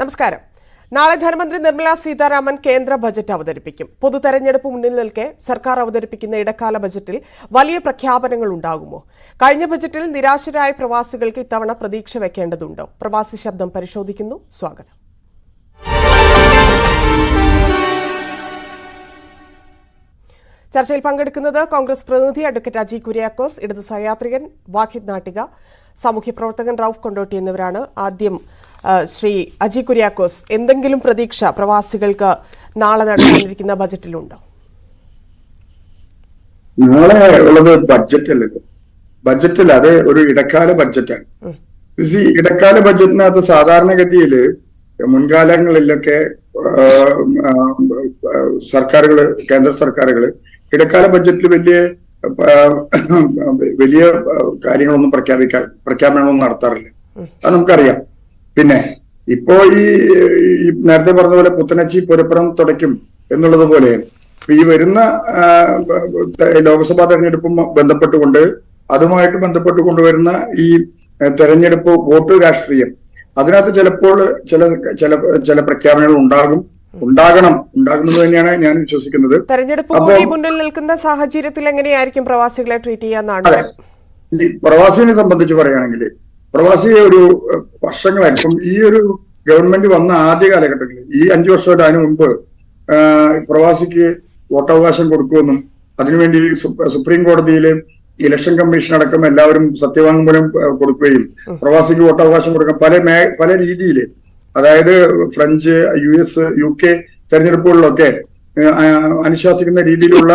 നമസ്കാരം. നാളെ ധനമന്ത്രി നിർമ്മല സീതാരാമൻ കേന്ദ്ര ബജറ്റ് അവതരിപ്പിക്കും. പൊതുതെരഞ്ഞെടുപ്പ് മുന്നിൽ നിൽക്കെ സർക്കാർ അവതരിപ്പിക്കുന്ന ഇടക്കാല ബജറ്റിൽ വലിയ പ്രഖ്യാപനങ്ങൾ ഉണ്ടാകുമോ? കഴിഞ്ഞ ബജറ്റിൽ നിരാശരായ പ്രവാസികൾക്ക് ഇത്തവണ പ്രതീക്ഷ വെക്കേണ്ടതുണ്ടോ? പ്രവാസി ശബ്ദം പരിശോധിക്കുന്നു. സ്വാഗതം. ചർച്ചയിൽ പങ്കെടുക്കുന്നത് കോൺഗ്രസ് പ്രതിനിധി അഡ്വക്കേറ്റ് അജി കുര്യാക്കോസ്, ഇടത് സഹയാത്രികൻ വാഹിദ് നാട്ടിക, സാമൂഹ്യ പ്രവർത്തകൻ റൌഫ് കൊണ്ടോട്ടി എന്നിവരാണ്. ആദ്യം ശ്രീ അജി കുര്യാക്കോസ്, എന്തെങ്കിലും പ്രതീക്ഷ പ്രവാസികൾക്ക് നാളെ നടക്കാനിരിക്കുന്ന ബജറ്റിലുണ്ടോ? നാളെ ഉള്ളത് ബജറ്റല്ല, അത് ഒരു ഇടക്കാല ബഡ്ജറ്റാണ്. ഇടക്കാല ബഡ്ജറ്റിനകത്ത് സാധാരണഗതിയില് മുൻകാലങ്ങളിലൊക്കെ സർക്കാരുകള്, കേന്ദ്ര സർക്കാരുകള് ഇടക്കാല ബഡ്ജറ്റിൽ വലിയ കാര്യങ്ങളൊന്നും പ്രഖ്യാപനങ്ങളൊന്നും നടത്താറില്ല. അത് നമുക്കറിയാം. പിന്നെ ഇപ്പോ ഈ നേരത്തെ പറഞ്ഞ പോലെ പുത്തനച്ചി പുരപ്പുറം തുടയ്ക്കും എന്നുള്ളത് പോലെ ഈ വരുന്ന ലോക്സഭാ തെരഞ്ഞെടുപ്പും ബന്ധപ്പെട്ടുകൊണ്ട് അതുമായിട്ട് ബന്ധപ്പെട്ട് കൊണ്ടുവരുന്ന ഈ തെരഞ്ഞെടുപ്പ് വോട്ട് രാഷ്ട്രീയം, അതിനകത്ത് ചിലപ്പോൾ ചില പ്രഖ്യാപനങ്ങൾ ഉണ്ടാകുമെന്ന് തന്നെയാണ് ഞാൻ വിശ്വസിക്കുന്നത്. തെരഞ്ഞെടുപ്പ് മുന്നിൽ നിൽക്കുന്ന സാഹചര്യത്തിൽ എങ്ങനെയായിരിക്കും പ്രവാസികളെ ട്രീറ്റ് ചെയ്യാന്നാണ്? അതെ, ഈ പ്രവാസിനെ സംബന്ധിച്ച് പറയുകയാണെങ്കിൽ പ്രവാസിയെ ഒരു വർഷങ്ങളായിട്ടും ഈ ഒരു ഗവൺമെന്റ് വന്ന ആദ്യ കാലഘട്ടങ്ങളിൽ ഈ 5 വർഷമായിട്ട് അതിനു മുമ്പ് പ്രവാസിക്ക് വോട്ടവകാശം കൊടുക്കുമെന്നും അതിനുവേണ്ടി സുപ്രീം കോടതിയിലെ ഇലക്ഷൻ കമ്മീഷൻ അടക്കം എല്ലാവരും സത്യവാങ്മൂലം കൊടുക്കുകയും പ്രവാസിക്ക് വോട്ടവകാശം കൊടുക്കാൻ പല രീതിയിൽ, അതായത് ഫ്രഞ്ച്, US, UK തെരഞ്ഞെടുപ്പുകളിലൊക്കെ അനുശാസിക്കുന്ന രീതിയിലുള്ള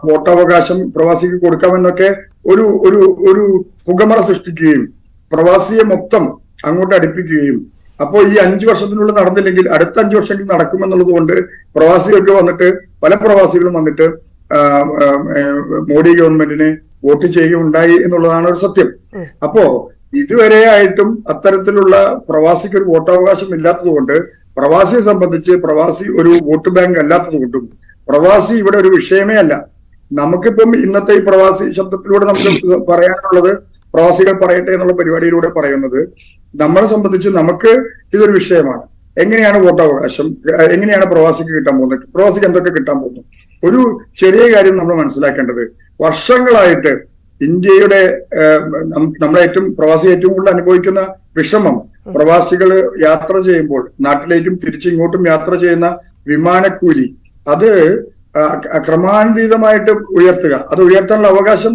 വോട്ടവകാശം പ്രവാസിക്ക് കൊടുക്കാമെന്നൊക്കെ ഒരു പുകമറ സൃഷ്ടിക്കുകയും പ്രവാസിയെ മൊത്തം അങ്ങോട്ട് അടുപ്പിക്കുകയും, അപ്പോൾ ഈ 5 വർഷത്തിനുള്ളിൽ നടന്നില്ലെങ്കിൽ അടുത്ത 5 വർഷങ്ങളിൽ നടക്കുമെന്നുള്ളത് കൊണ്ട് പ്രവാസികൾക്ക് വന്നിട്ട് പല പ്രവാസികളും വന്നിട്ട് മോഡി ഗവൺമെന്റിനെ വോട്ട് ചെയ്യുകയുണ്ടായി എന്നുള്ളതാണ് ഒരു സത്യം. അപ്പോ ഇതുവരെ ആയിട്ടും അത്തരത്തിലുള്ള പ്രവാസിക്ക് ഒരു വോട്ടവകാശം ഇല്ലാത്തത് കൊണ്ട്, പ്രവാസിയെ സംബന്ധിച്ച് പ്രവാസി ഒരു വോട്ട് ബാങ്ക് അല്ലാത്തത് കൊണ്ടും പ്രവാസി ഇവിടെ ഒരു വിഷയമേ അല്ല. നമുക്കിപ്പം ഇന്നത്തെ ഈ പ്രവാസി ശബ്ദത്തിലൂടെ നമുക്ക് പറയാനുള്ളത്, പ്രവാസികൾ പറയട്ടെ എന്നുള്ള പരിപാടിയിലൂടെ പറയുന്നത്, നമ്മളെ സംബന്ധിച്ച് നമുക്ക് ഇതൊരു വിഷയമാണ്. എങ്ങനെയാണ് വോട്ടവകാശം, എങ്ങനെയാണ് പ്രവാസിക്ക് കിട്ടാൻ പോകുന്നത്, പ്രവാസിക്ക് എന്തൊക്കെ കിട്ടാൻ പോകുന്നു? ഒരു ചെറിയ കാര്യം നമ്മൾ മനസ്സിലാക്കേണ്ടത്, വർഷങ്ങളായിട്ട് ഇന്ത്യയുടെ പ്രവാസി ഏറ്റവും കൂടുതൽ അനുഭവിക്കുന്ന വിഷമം, പ്രവാസികൾ യാത്ര ചെയ്യുമ്പോൾ നാട്ടിലേക്കും തിരിച്ചിങ്ങോട്ടും യാത്ര ചെയ്യുന്ന വിമാനക്കൂലി, അത് ക്രമാനുതീതമായിട്ട് ഉയർത്തുക. അത് ഉയർത്താനുള്ള അവകാശം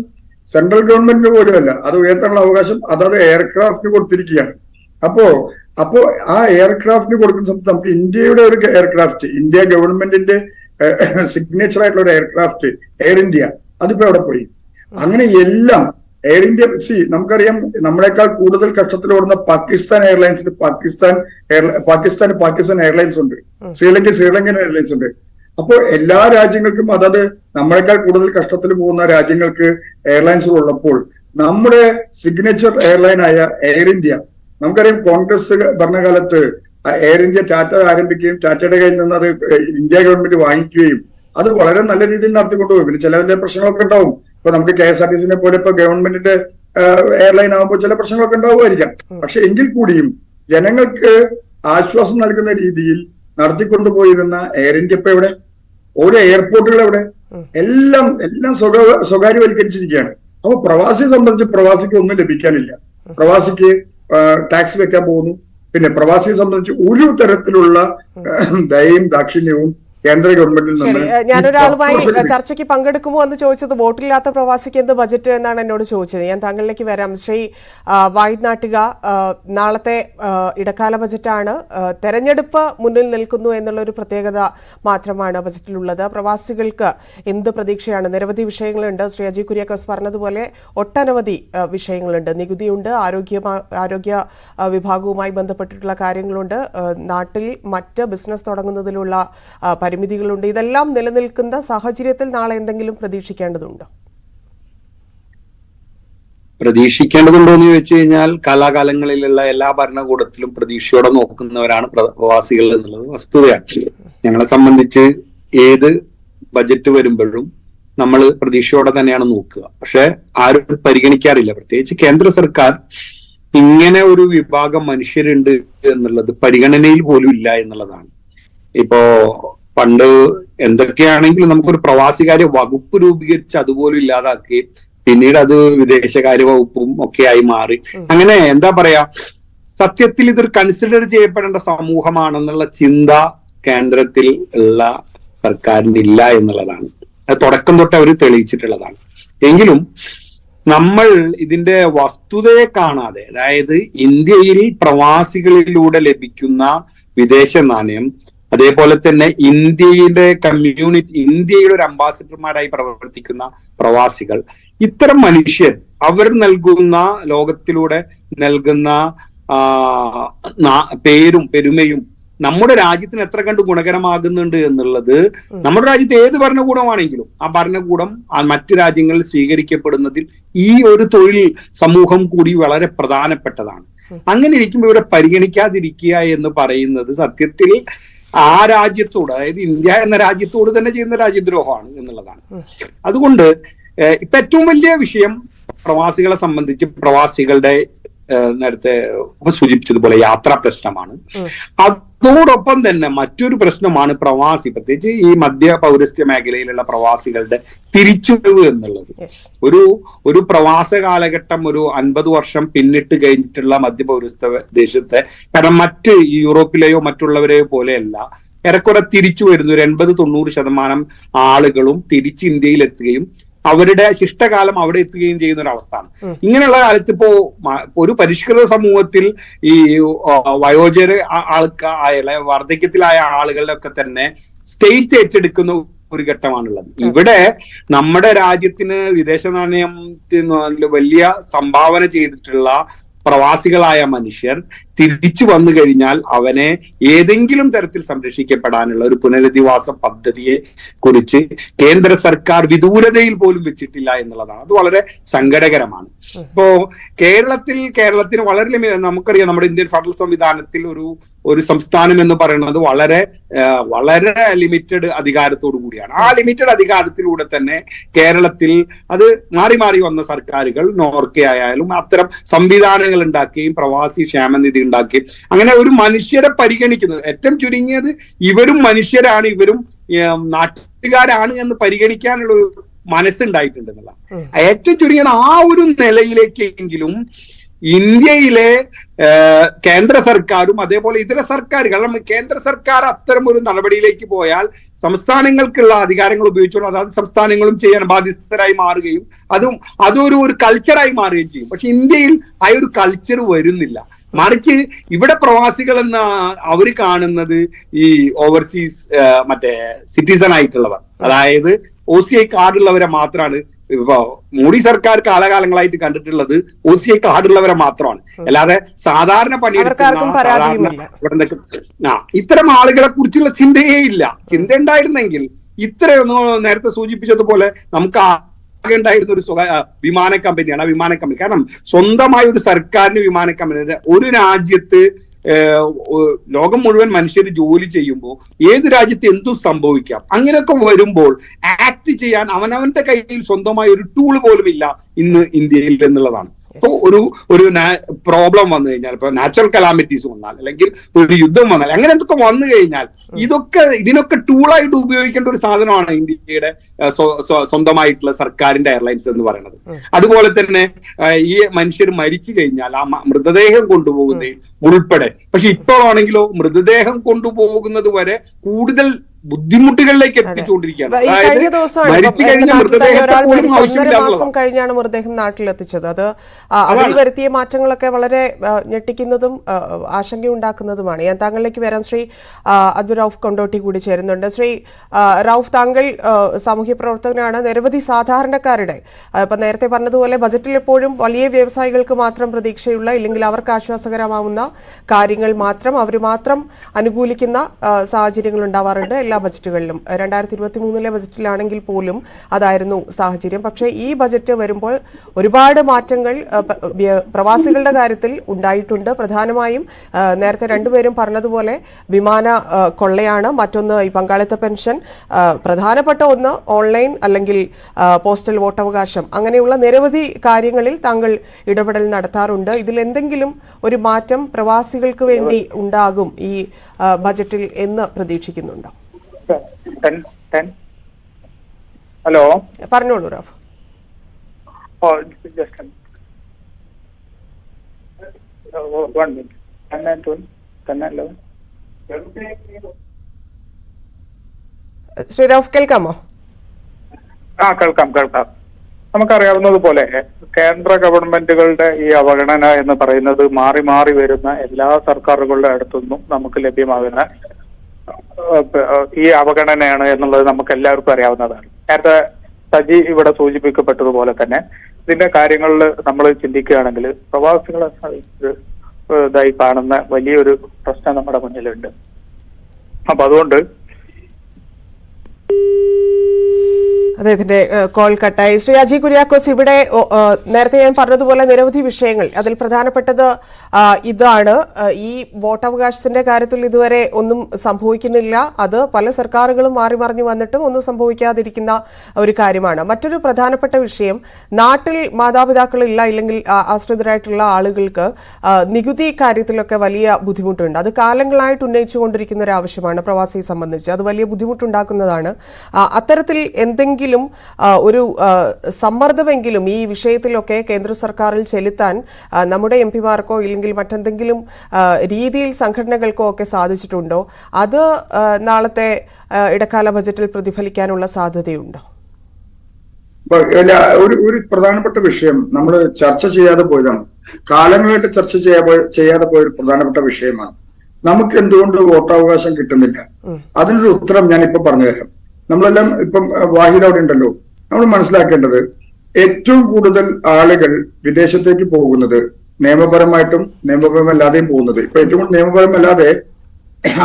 സെൻട്രൽ ഗവൺമെന്റിന് പോലുമല്ല, അത് ഉയർത്താനുള്ള അവകാശം അതത് എയർക്രാഫ്റ്റിന് കൊടുത്തിരിക്കുകയാണ്. അപ്പോ ആ എയർക്രാഫ്റ്റിന് കൊടുക്കുന്ന സമയത്ത് നമുക്ക് ഇന്ത്യയുടെ ഒരു എയർക്രാഫ്റ്റ്, ഇന്ത്യ ഗവൺമെന്റിന്റെ സിഗ്നേച്ചർ ആയിട്ടുള്ള ഒരു എയർക്രാഫ്റ്റ് എയർ ഇന്ത്യ, അതിപ്പോ എവിടെ പോയി? അങ്ങനെ എല്ലാം എയർ ഇന്ത്യ, നമുക്കറിയാം, നമ്മളെക്കാൾ കൂടുതൽ കഷ്ടത്തിലോടുന്ന പാകിസ്ഥാൻ എയർലൈൻസിന് പാകിസ്ഥാൻ എയർലൈൻസ് ഉണ്ട്, ശ്രീലങ്കൻ എയർലൈൻസ് ഉണ്ട്. അപ്പോൾ എല്ലാ രാജ്യങ്ങൾക്കും അതത് നമ്മളെക്കാൾ കൂടുതൽ കഷ്ടത്തിൽ പോകുന്ന രാജ്യങ്ങൾക്ക് എയർലൈൻസ് ഉള്ളപ്പോൾ നമ്മുടെ സിഗ്നേച്ചർ എയർലൈനായ എയർ ഇന്ത്യ, നമുക്കറിയാം കോൺഗ്രസ് ഭരണകാലത്ത് എയർ ഇന്ത്യ ടാറ്റ ആരംഭിക്കുകയും ടാറ്റയുടെ കയ്യിൽ നിന്ന് അത് ഇന്ത്യ ഗവൺമെന്റ് വാങ്ങിക്കുകയും അത് വളരെ നല്ല രീതിയിൽ നടത്തിക്കൊണ്ടുപോകും. പിന്നെ ചില പ്രശ്നങ്ങളൊക്കെ ഉണ്ടാവും. ഇപ്പൊ നമുക്ക് KSRTC പോലെ ഇപ്പൊ ഗവൺമെന്റിന്റെ എയർലൈൻ ആകുമ്പോൾ ചില പ്രശ്നങ്ങളൊക്കെ ഉണ്ടാവുമായിരിക്കാം. പക്ഷെ എങ്കിൽ കൂടിയും ജനങ്ങൾക്ക് ആശ്വാസം നൽകുന്ന രീതിയിൽ നടത്തിക്കൊണ്ടുപോയിരുന്ന എയർ ഇന്ത്യ ഇപ്പൊ എവിടെ? ഓരോ എയർപോർട്ടുകൾ എവിടെ? എല്ലാം സ്വകാര്യവൽക്കരിച്ചിരിക്കുകയാണ്. അപ്പൊ പ്രവാസിയെ സംബന്ധിച്ച് പ്രവാസിക്ക് ഒന്നും ലഭിക്കാനില്ല. പ്രവാസിക്ക് ടാക്സ് വെക്കാൻ പോകുന്നു. പിന്നെ പ്രവാസിയെ സംബന്ധിച്ച് ഒരു തരത്തിലുള്ള ദയയും ദാക്ഷിണ്യവും കേന്ദ്ര ഗവൺമെന്റിൽ നിന്ന്. ഞാനൊരാളുമായി ചർച്ചയ്ക്ക് പങ്കെടുക്കുമോ എന്ന് ചോദിച്ചത് വോട്ടില്ലാത്ത പ്രവാസിക്ക് എന്ത് ബജറ്റ് എന്നാണ് എന്നോട് ചോദിച്ചത്. ഞാൻ താങ്കളിലേക്ക് വരാം. ശ്രീ വാഹിദ് നാട്ടിക, നാളത്തെ ഇടക്കാല ബജറ്റാണ്. തെരഞ്ഞെടുപ്പ് മുന്നിൽ നിൽക്കുന്നു എന്നുള്ളൊരു പ്രത്യേകത മാത്രമാണ് ബജറ്റിലുള്ളത്. പ്രവാസികൾക്ക് എന്ത് പ്രതീക്ഷയാണ്? നിരവധി വിഷയങ്ങളുണ്ട്. ശ്രീ അജി കുര്യാക്കോസ് പറഞ്ഞതുപോലെ ഒട്ടനവധി വിഷയങ്ങളുണ്ട്. നികുതിയുണ്ട്, ആരോഗ്യ വിഭാഗവുമായി ബന്ധപ്പെട്ടിട്ടുള്ള കാര്യങ്ങളുണ്ട്, നാട്ടിൽ മറ്റ് ബിസിനസ് തുടങ്ങുന്നതിലുള്ള പരിമിതികളുണ്ട്. ഇതെല്ലാം നിലനിൽക്കുന്ന സാഹചര്യത്തിൽ നാളെ എന്തെങ്കിലും പ്രതീക്ഷിക്കേണ്ടതുണ്ടോ എന്ന് ചോദിച്ചു കഴിഞ്ഞാൽ, കാലാകാലങ്ങളിലുള്ള എല്ലാ ഭരണകൂടത്തിലും പ്രതീക്ഷയോടെ നോക്കുന്നവരാണ് പ്രവാസികൾ എന്നുള്ളത് വസ്തുതയാണ്. ഞങ്ങളെ സംബന്ധിച്ച് ഏത് ബജറ്റ് വരുമ്പോഴും നമ്മൾ പ്രതീക്ഷയോടെ തന്നെയാണ് നോക്കുക. പക്ഷെ ആരും പരിഗണിക്കാറില്ല. പ്രത്യേകിച്ച് കേന്ദ്ര സർക്കാർ ഇങ്ങനെ ഒരു വിഭാഗം മനുഷ്യരുണ്ട് എന്നുള്ളത് പരിഗണനയിൽ പോലും ഇല്ല എന്നുള്ളതാണ്. ഇപ്പോ പണ്ട് എന്തൊക്കെയാണെങ്കിലും നമുക്കൊരു പ്രവാസികാര്യ വകുപ്പ് രൂപീകരിച്ച് അതുപോലും ഇല്ലാതാക്കി പിന്നീട് അത് വിദേശകാര്യ വകുപ്പും ഒക്കെ ആയി മാറി. അങ്ങനെ എന്താ പറയാ, സത്യത്തിൽ ഇതൊരു കൺസിഡർ ചെയ്യപ്പെടേണ്ട സമൂഹമാണെന്നുള്ള ചിന്ത കേന്ദ്രത്തിൽ ഉള്ള സർക്കാരിന് ഇല്ല എന്നുള്ളതാണ്. അത് തുടക്കം തൊട്ട് അവർ തെളിയിച്ചിട്ടുള്ളതാണ്. എങ്കിലും നമ്മൾ ഇതിന്റെ വസ്തുതയെ കാണാതെ, അതായത് ഇന്ത്യയിൽ പ്രവാസികളിലൂടെ ലഭിക്കുന്ന വിദേശ നാണയം, അതേപോലെ തന്നെ ഇന്ത്യയുടെ കമ്മ്യൂണിറ്റി, ഇന്ത്യയുടെ ഒരു അംബാസിഡർമാരായി പ്രവർത്തിക്കുന്ന പ്രവാസികൾ, ഇത്തരം മനുഷ്യർ അവർ നൽകുന്ന, ലോകത്തിലൂടെ നൽകുന്ന പേരും പെരുമയും നമ്മുടെ രാജ്യത്തിന് എത്ര കണ്ട് ഗുണകരമാകുന്നുണ്ട് എന്നുള്ളത്, നമ്മുടെ രാജ്യത്ത് ഏത് ഭരണകൂടമാണെങ്കിലും ആ ഭരണകൂടം മറ്റു രാജ്യങ്ങളിൽ സ്വീകരിക്കപ്പെടുന്നതിൽ ഈ ഒരു തൊഴിൽ സമൂഹം കൂടി വളരെ പ്രധാനപ്പെട്ടതാണ്. അങ്ങനെ ഇരിക്കുമ്പോൾ ഇവിടെ പരിഗണിക്കാതിരിക്കുക എന്ന് പറയുന്നത് സത്യത്തിൽ ആ രാജ്യത്തോട്, അതായത് ഇന്ത്യ എന്ന രാജ്യത്തോട് തന്നെ ചെയ്യുന്ന രാജ്യദ്രോഹമാണ് എന്നുള്ളതാണ്. അതുകൊണ്ട് ഇപ്പൊ ഏറ്റവും വലിയ വിഷയം പ്രവാസികളെ സംബന്ധിച്ച്, പ്രവാസികളുടെ നേരത്തെ സൂചിപ്പിച്ചതുപോലെ യാത്രാ പ്രശ്നമാണ്. അതോടൊപ്പം തന്നെ മറ്റൊരു പ്രശ്നമാണ് പ്രവാസി, പ്രത്യേകിച്ച് ഈ മധ്യ പൗരസ്ത്യ മേഖലയിലുള്ള പ്രവാസികളുടെ തിരിച്ചുവരവ് എന്നുള്ളത്. ഒരു പ്രവാസ കാലഘട്ടം ഒരു 50 വർഷം പിന്നിട്ട് കഴിഞ്ഞിട്ടുള്ള മധ്യ പൗരസ്ത്യ ദേശത്തെ, കാരണം മറ്റ് യൂറോപ്പിലെയോ മറ്റുള്ളവരെയോ പോലെയല്ല, ഏറെക്കുറെ തിരിച്ചു വരുന്ന ഒരു 80-90% ആളുകളും തിരിച്ച് ഇന്ത്യയിൽ എത്തുകയും അവരുടെ ശിഷ്ടകാലം അവിടെ എത്തുകയും ചെയ്യുന്ന ഒരു അവസ്ഥയാണ്. ഇങ്ങനെയുള്ള കാലത്ത് ഇപ്പോ ഒരു പരിഷ്കൃത സമൂഹത്തിൽ ഈ വയോജന വാർദ്ധക്യത്തിലായ ആളുകളുടെ ഒക്കെ തന്നെ സ്റ്റേറ്റ് ഏറ്റെടുക്കുന്ന ഒരു ഘട്ടമാണുള്ളത്. ഇവിടെ നമ്മുടെ രാജ്യത്തിന് വിദേശ നാണയത്തിന് വലിയ സംഭാവന ചെയ്തിട്ടുള്ള പ്രവാസികളായ മനുഷ്യർ തിരിച്ചു വന്നു കഴിഞ്ഞാൽ അവനെ ഏതെങ്കിലും തരത്തിൽ സംരക്ഷിക്കപ്പെടാനുള്ള ഒരു പുനരധിവാസ പദ്ധതിയെ കുറിച്ച് കേന്ദ്ര സർക്കാർ വിദൂരതയിൽ പോലും വെച്ചിട്ടില്ല എന്നുള്ളതാണ്. അത് വളരെ സങ്കടകരമാണ്. ഇപ്പോ കേരളത്തിന് വളരെ നമുക്കറിയാം, നമ്മുടെ ഇന്ത്യൻ ഫെഡറൽ സംവിധാനത്തിൽ ഒരു സംസ്ഥാനം എന്ന് പറയുന്നത് വളരെ ലിമിറ്റഡ് അധികാരത്തോടു കൂടിയാണ്. ആ ലിമിറ്റഡ് അധികാരത്തിലൂടെ തന്നെ കേരളത്തിൽ അത് മാറി മാറി വന്ന സർക്കാരുകൾ, നോർക്കെ ആയാലും അത്തരം സംവിധാനങ്ങൾ ഉണ്ടാക്കുകയും പ്രവാസി ക്ഷേമനിധി ഉണ്ടാക്കുകയും അങ്ങനെ ഒരു മനുഷ്യരെ പരിഗണിക്കുന്നത്, ഏറ്റവും ചുരുങ്ങിയത് ഇവരും മനുഷ്യരാണ്, ഇവരും നാട്ടുകാരാണ് എന്ന് പരിഗണിക്കാനുള്ള ഒരു മനസ്സുണ്ടായിട്ടുണ്ടെന്നുള്ള ഏറ്റവും ചുരുങ്ങിയത് ആ ഒരു നിലയിലേക്കെങ്കിലും ഇന്ത്യയിലെ കേന്ദ്ര സർക്കാരും അതേപോലെ ഇതര സർക്കാരുകൾ, കേന്ദ്ര സർക്കാർ അത്തരം ഒരു നടപടിയിലേക്ക് പോയാൽ സംസ്ഥാനങ്ങൾക്കുള്ള അധികാരങ്ങൾ ഉപയോഗിച്ചുകൊണ്ട് അതാത് സംസ്ഥാനങ്ങളും ചെയ്യാൻ ബാധ്യസ്ഥരായി മാറുകയും അതൊരു കൾച്ചറായി മാറുകയും ചെയ്യും. പക്ഷെ ഇന്ത്യയിൽ ആ ഒരു കൾച്ചർ വരുന്നില്ല. മറിച്ച് ഇവിടെ പ്രവാസികൾ എന്ന അവർ കാണുന്നത് ഈ ഓവർസീസ് സിറ്റിസൺ ആയിട്ടുള്ളവർ, അതായത് OCI കാർഡുള്ളവരെ മാത്രമാണ്. ഇപ്പൊ മോഡി സർക്കാർ കാലകാലങ്ങളായിട്ട് കണ്ടിട്ടുള്ളത് OCI കാർഡുള്ളവരെ മാത്രമാണ്. അല്ലാതെ സാധാരണ പണിയെടുക്കുന്ന ഇത്തരം ആളുകളെ കുറിച്ചുള്ള ചിന്തയേ ഇല്ല. ചിന്ത ഉണ്ടായിരുന്നെങ്കിൽ ഇത്രയൊന്നും നേരത്തെ സൂചിപ്പിച്ചതുപോലെ നമുക്ക് ഉണ്ടായിരുന്ന ഒരു വിമാന കമ്പനിയാണ് വിമാന കമ്പനി. കാരണം സ്വന്തമായ ഒരു സർക്കാരിന് വിമാന കമ്പനി, ഒരു രാജ്യത്ത് ലോകം മുഴുവൻ മനുഷ്യർ ജോലി ചെയ്യുമ്പോൾ ഏത് രാജ്യത്ത് എന്തും സംഭവിക്കാം. അങ്ങനെയൊക്കെ വരുമ്പോൾ ആക്ട് ചെയ്യാൻ അവനവന്റെ കയ്യിൽ സ്വന്തമായ ഒരു ടൂൾ പോലും ഇല്ല ഇന്ന് ഇന്ത്യയിൽ എന്നുള്ളതാണ്. ഇപ്പൊ ഒരു പ്രോബ്ലം വന്നു കഴിഞ്ഞാൽ, ഇപ്പൊ നാച്ചുറൽ കലാമിറ്റീസ് വന്നാൽ, അല്ലെങ്കിൽ ഒരു യുദ്ധം വന്നാൽ, അങ്ങനെ എന്തൊക്കെ വന്നു കഴിഞ്ഞാൽ ഇതിനൊക്കെ ടൂളായിട്ട് ഉപയോഗിക്കേണ്ട ഒരു സാധനമാണ് ഇന്ത്യയുടെ സ്വന്തമായിട്ടുള്ള സർക്കാരിന്റെ എയർലൈൻസ് എന്ന് പറയുന്നത്. അതുപോലെ തന്നെ ഈ മനുഷ്യർ മരിച്ചു കഴിഞ്ഞാൽ ആ മൃതദേഹം കൊണ്ടുപോകുന്നതിൽ ഉൾപ്പെടെ. പക്ഷെ ഇപ്പോഴാണെങ്കിലോ മൃതദേഹം കൊണ്ടുപോകുന്നത് വരെ കൂടുതൽ ബുദ്ധിമുട്ടുകളിലേക്ക് എത്തിച്ചുകൊണ്ടിരിക്കുകയാണ്. മാസം കഴിഞ്ഞാണ് മൃതദേഹം നാട്ടിലെത്തിച്ചത്. അതിൽ വരുത്തിയ മാറ്റങ്ങളൊക്കെ വളരെ ഞെട്ടിക്കുന്നതും ആശങ്കയുണ്ടാക്കുന്നതുമാണ്. ഞാൻ താങ്കളിലേക്ക് വരാം. ശ്രീ അദ്വൈത് റൌഫ് കൊണ്ടോട്ടി കൂടി ചേരുന്നുണ്ട്. ശ്രീ റൌഫ്, താങ്കൾ സാമൂഹ്യ പ്രവർത്തകനാണ്. നിരവധി സാധാരണക്കാരുടെ, ഇപ്പൊ നേരത്തെ പറഞ്ഞതുപോലെ ബജറ്റിൽ എപ്പോഴും വലിയ വ്യവസായികൾക്ക് മാത്രം പ്രതീക്ഷയുള്ള, ഇല്ലെങ്കിൽ അവർക്ക് ആശ്വാസകരമാവുന്ന കാര്യങ്ങൾ മാത്രം, അവർ മാത്രം അനുകൂലിക്കുന്ന സാഹചര്യങ്ങൾ ഉണ്ടാവാറുണ്ട്. എല്ലാ ബജറ്റുകളിലും. 2023 ബജറ്റിലാണെങ്കിൽ പോലും അതായിരുന്നു സാഹചര്യം. പക്ഷേ ഈ ബജറ്റ് വരുമ്പോൾ ഒരുപാട് മാറ്റങ്ങൾ പ്രവാസികളുടെ കാര്യത്തിൽ ഉണ്ടായിട്ടുണ്ട്. പ്രധാനമായും നേരത്തെ രണ്ടുപേരും പറഞ്ഞതുപോലെ വിമാന കൊള്ളയാണ്, മറ്റൊന്ന് ഈ പങ്കാളിത്ത പെൻഷൻ, പ്രധാനപ്പെട്ട ഒന്ന് ഓൺലൈൻ അല്ലെങ്കിൽ പോസ്റ്റൽ വോട്ടവകാശം, അങ്ങനെയുള്ള നിരവധി കാര്യങ്ങളിൽ താങ്കൾ ഇടപെടൽ നടത്താറുണ്ട്. ഇതിൽ എന്തെങ്കിലും ഒരു മാറ്റം പ്രവാസികൾക്ക് വേണ്ടി ഉണ്ടാകും ഈ ബജറ്റിൽ എന്ന് പ്രതീക്ഷിക്കുന്നുണ്ടോ? ഹലോ, പറഞ്ഞോളൂ റാഫ്. ശ്രീ റാഫ് കേൾക്കാമോ? കേൾക്കാം. നമുക്കറിയാവുന്നതുപോലെ കേന്ദ്ര ഗവൺമെന്റുകളുടെ ഈ അവഗണന എന്ന് പറയുന്നത് മാറി മാറി വരുന്ന എല്ലാ സർക്കാരുകളുടെ അടുത്തുനിന്നും നമുക്ക് ലഭ്യമാകുന്ന ഈ അവഗണനയാണ് എന്നുള്ളത് നമുക്ക് എല്ലാവർക്കും അറിയാവുന്നതാണ്. നേരത്തെ സജി ഇവിടെ സൂചിപ്പിക്കപ്പെട്ടതുപോലെ തന്നെ ഇതിന്റെ കാര്യങ്ങളിൽ നമ്മൾ ചിന്തിക്കുകയാണെങ്കിൽ പ്രവാസികളെ ഇതായി കാണുന്ന വലിയൊരു പ്രശ്നം നമ്മുടെ മുന്നിലുണ്ട്. അപ്പൊ അതുകൊണ്ട് അദ്ദേഹത്തിന്റെ കോൾ കട്ടായി. ശ്രീ അജി കുര്യാക്കോസ്, ഇവിടെ നേരത്തെ ഞാൻ പറഞ്ഞതുപോലെ നിരവധി വിഷയങ്ങൾ, അതിൽ പ്രധാനപ്പെട്ടത് ഇതാണ്. ഈ വോട്ടവകാശത്തിന്റെ കാര്യത്തിൽ ഇതുവരെ ഒന്നും സംഭവിക്കുന്നില്ല. അത് പല സർക്കാരുകളും മാറി മറിഞ്ഞു വന്നിട്ടും ഒന്നും സംഭവിക്കാതിരിക്കുന്ന ഒരു കാര്യമാണ്. മറ്റൊരു പ്രധാനപ്പെട്ട വിഷയം, നാട്ടിൽ മാതാപിതാക്കളില്ല ഇല്ലെങ്കിൽ ആശ്രിതരായിട്ടുള്ള ആളുകൾക്ക് നികുതി കാര്യത്തിലൊക്കെ വലിയ ബുദ്ധിമുട്ടുണ്ട്. അത് കാലങ്ങളായിട്ട് ഉന്നയിച്ചുകൊണ്ടിരിക്കുന്ന ഒരു ആവശ്യമാണ് പ്രവാസിയെ സംബന്ധിച്ച്. അത് വലിയ ബുദ്ധിമുട്ടുണ്ടാക്കുന്നതാണ്. അത്തരത്തിൽ എന്തെങ്കിലും ഒരു സമ്മർദ്ദമെങ്കിലും ഈ വിഷയത്തിലൊക്കെ കേന്ദ്ര സർക്കാരിൽ ചെലുത്താൻ നമ്മുടെ എം പിമാർക്കോ ഇല്ലെങ്കിൽ മറ്റെന്തെങ്കിലും രീതിയിൽ സംഘടനകൾക്കോ ഒക്കെ സാധിച്ചിട്ടുണ്ടോ? അത് നാളത്തെ ഇടക്കാല ബജറ്റിൽ പ്രതിഫലിക്കാനുള്ള സാധ്യതയുണ്ടോ? ഒരു പ്രധാനപ്പെട്ട വിഷയം നമ്മൾ ചർച്ച ചെയ്യാതെ പോയതാണ്. കാലങ്ങളായിട്ട് ചർച്ച ചെയ്യാതെ പോയ ഒരു പ്രധാനപ്പെട്ട വിഷയമാണ്. നമുക്ക് എന്തുകൊണ്ട് വോട്ടവകാശം കിട്ടുന്നില്ല? അതിനൊരു ഉത്തരം ഞാൻ ഇപ്പൊ പറഞ്ഞുതരാം. നമ്മളെല്ലാം ഇപ്പം വാഹിദ അവിടെ ഉണ്ടല്ലോ, നമ്മൾ മനസ്സിലാക്കേണ്ടത് ഏറ്റവും കൂടുതൽ ആളുകൾ വിദേശത്തേക്ക് പോകുന്നത് നിയമപരമായിട്ടും നിയമപരമല്ലാതെയും പോകുന്നത്. ഇപ്പൊ ഏറ്റവും കൂടുതൽ നിയമപരമല്ലാതെ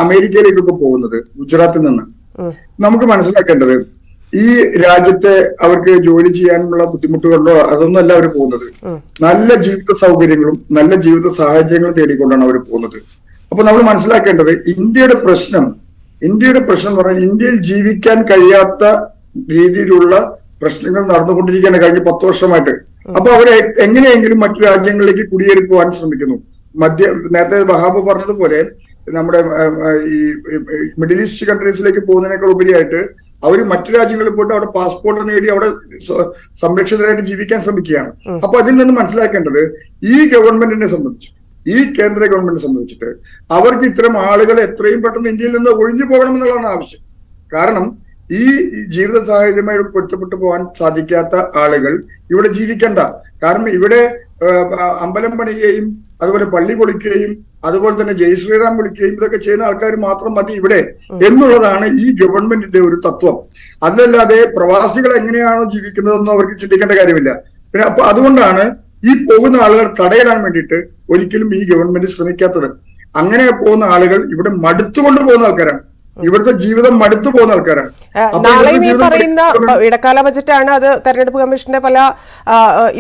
അമേരിക്കയിലേക്കൊക്കെ പോകുന്നത് ഗുജറാത്തിൽ നിന്ന്. നമുക്ക് മനസ്സിലാക്കേണ്ടത് ഈ രാജ്യത്തെ അവർക്ക് ജോലി ചെയ്യാനുള്ള ബുദ്ധിമുട്ടുകളോ അതൊന്നും അല്ല അവർ പോകുന്നത്. നല്ല ജീവിത സൗകര്യങ്ങളും നല്ല ജീവിത സാഹചര്യങ്ങളും തേടിക്കൊണ്ടാണ് അവർ പോകുന്നത്. അപ്പൊ നമ്മൾ മനസ്സിലാക്കേണ്ടത് ഇന്ത്യയുടെ പ്രശ്നം എന്ന് പറഞ്ഞാൽ ഇന്ത്യയിൽ ജീവിക്കാൻ കഴിയാത്ത രീതിയിലുള്ള പ്രശ്നങ്ങൾ നടന്നുകൊണ്ടിരിക്കുകയാണ് കഴിഞ്ഞ 10 വർഷമായിട്ട്. അപ്പൊ അവരെ എങ്ങനെയെങ്കിലും മറ്റു രാജ്യങ്ങളിലേക്ക് കുടിയേറി പോകാൻ ശ്രമിക്കുന്നു. നേരത്തെ വഹാബ് പറഞ്ഞതുപോലെ നമ്മുടെ ഈ മിഡിൽ ഈസ്റ്റ് കൺട്രീസിലേക്ക് പോകുന്നതിനേക്കാൾ ഉപരിയായിട്ട് അവർ മറ്റു രാജ്യങ്ങളിൽ പോയിട്ട് അവിടെ പാസ്പോർട്ട് നേടി അവിടെ സംരക്ഷിതരായിട്ട് ജീവിക്കാൻ ശ്രമിക്കുകയാണ്. അപ്പൊ അതിൽ നിന്ന് മനസ്സിലാക്കേണ്ടത് ഈ ഗവൺമെന്റിനെ സംബന്ധിച്ച്, ഈ കേന്ദ്ര ഗവൺമെന്റിനെ സംബന്ധിച്ചിട്ട് അവർക്ക് ഇത്തരം ആളുകളെ എത്രയും പെട്ടെന്ന് ഇന്ത്യയിൽ നിന്ന് ഒഴിഞ്ഞു പോകണം എന്നുള്ളതാണ് ആവശ്യം. കാരണം ഈ ജീവിത സാഹചര്യമായി പൊരുത്തപ്പെട്ടു പോകാൻ സാധിക്കാത്ത ആളുകൾ ഇവിടെ ജീവിക്കണ്ട. കാരണം ഇവിടെ അമ്പലം പണിയുകയും അതുപോലെ പള്ളി പൊളിക്കുകയും അതുപോലെ തന്നെ ജയ് ശ്രീറാം വിളിക്കുകയും ഇതൊക്കെ ചെയ്യുന്ന ആൾക്കാർ മാത്രം മതി ഇവിടെ എന്നുള്ളതാണ് ഈ ഗവൺമെന്റിന്റെ ഒരു തത്വം. അതല്ലാതെ പ്രവാസികൾ എങ്ങനെയാണോ ജീവിക്കുന്നതെന്നും അവർക്ക് ചിന്തിക്കേണ്ട കാര്യമില്ല. പിന്നെ അപ്പൊ അതുകൊണ്ടാണ് ഈ പോകുന്ന ആളുകൾ തടയിടാൻ വേണ്ടിയിട്ട് ഒരിക്കലും ഈ ഗവൺമെന്റ് ശ്രമിക്കാത്തത്. അങ്ങനെ പോകുന്ന ആളുകൾ ഇവിടെ മടുത്തുകൊണ്ട് പോകുന്ന ആൾക്കാരാണ്. ഇവിടുത്തെ ജീവിതം മടുത്തു പോകുന്ന ആൾക്കാരാണ്. നാളെയും ഈ പറയുന്ന ഇടക്കാല ബജറ്റാണ്, അത് തെരഞ്ഞെടുപ്പ് കമ്മീഷന്റെ പല